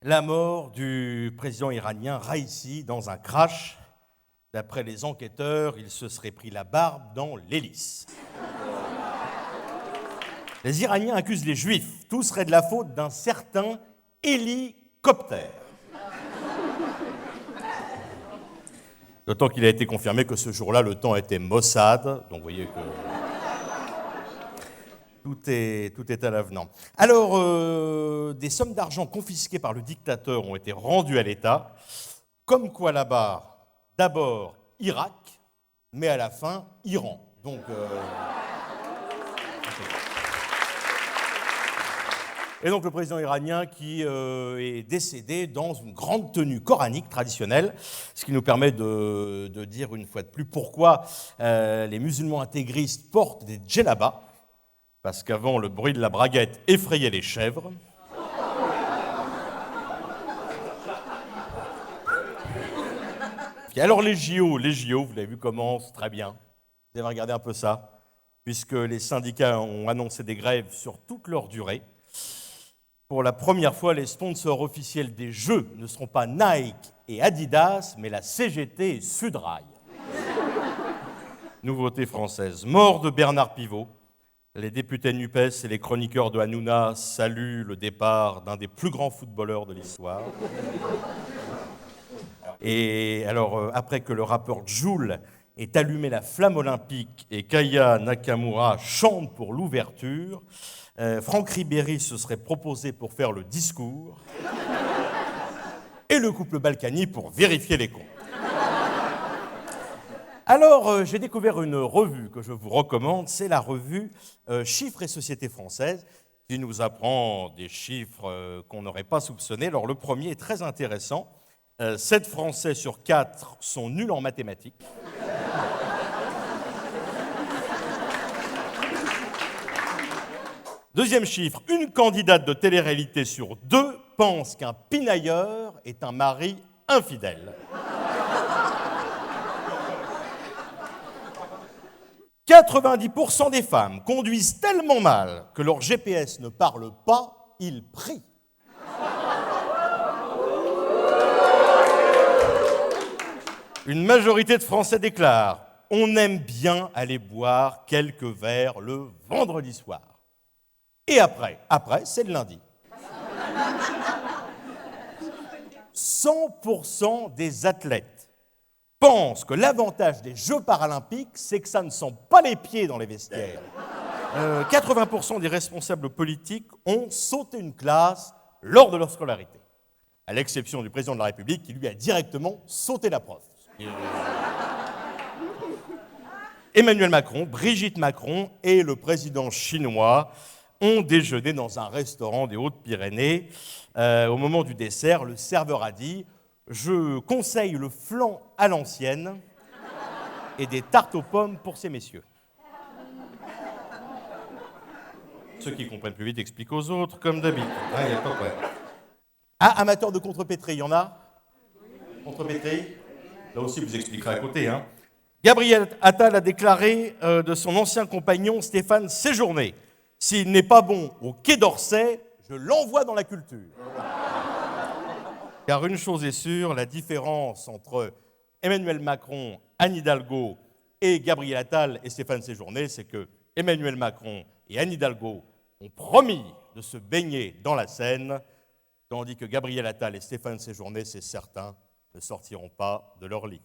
La mort du président iranien Raïssi dans un crash. D'après les enquêteurs, il se serait pris la barbe dans l'hélice. Les Iraniens accusent les Juifs. Tout serait de la faute d'un certain hélicoptère. D'autant qu'il a été confirmé que ce jour-là, le temps était maussade. Donc vous voyez que tout est à l'avenant. Alors, des sommes d'argent confisquées par le dictateur ont été rendues à l'État. Comme quoi là-bas, d'abord Irak, mais à la fin, Iran. Donc, Et donc le président iranien qui est décédé dans une grande tenue coranique traditionnelle, ce qui nous permet de dire une fois de plus pourquoi les musulmans intégristes portent des djellabas, parce qu'avant le bruit de la braguette effrayait les chèvres. Alors les JO, vous l'avez vu, commencent très bien. Vous avez regardé un peu ça, puisque les syndicats ont annoncé des grèves sur toute leur durée. Pour la première fois, les sponsors officiels des Jeux ne seront pas Nike et Adidas, mais la CGT et Sudrail. Nouveauté française. Mort de Bernard Pivot. Les députés NUPES et les chroniqueurs de Hanouna saluent le départ d'un des plus grands footballeurs de l'histoire. Et alors, après que le rappeur Jul ait allumé la flamme olympique et qu'Aya Nakamura chante pour l'ouverture, Franck Ribéry se serait proposé pour faire le discours et le couple Balkany pour vérifier les comptes. Alors, j'ai découvert une revue que je vous recommande, c'est la revue Chiffres et Société Française, qui nous apprend des chiffres qu'on n'aurait pas soupçonnés. Alors, le premier est très intéressant. 7 Français sur 4 sont nuls en mathématiques. Deuxième chiffre, une candidate de télé-réalité sur 2 pense qu'un pinailleur est un mari infidèle. 90% des femmes conduisent tellement mal que leur GPS ne parle pas, ils prient. Une majorité de Français déclarent « On aime bien aller boire quelques verres le vendredi soir ». Et après, c'est le lundi. 100% des athlètes pensent que l'avantage des Jeux paralympiques, c'est que ça ne sent pas les pieds dans les vestiaires. 80% des responsables politiques ont sauté une classe lors de leur scolarité, à l'exception du président de la République qui lui a directement sauté la prof. Emmanuel Macron, Brigitte Macron et le président chinois ont déjeuné dans un restaurant des Hautes-Pyrénées. Au moment du dessert, le serveur a dit « Je conseille le flan à l'ancienne et des tartes aux pommes pour ces messieurs. » Ceux qui comprennent plus vite expliquent aux autres, comme d'habitude. Ah, y a pas de problème. Ah, amateur de contrepétrie, il y en a? Contrepétrie? Là aussi, vous expliquerez à côté. Hein. Gabriel Attal a déclaré de son ancien compagnon Stéphane Séjourné « S'il n'est pas bon au Quai d'Orsay, je l'envoie dans la culture. » Car une chose est sûre, la différence entre Emmanuel Macron, Anne Hidalgo et Gabriel Attal et Stéphane Séjourné, c'est que Emmanuel Macron et Anne Hidalgo ont promis de se baigner dans la Seine, tandis que Gabriel Attal et Stéphane Séjourné, c'est certain, ne sortiront pas de leur lit.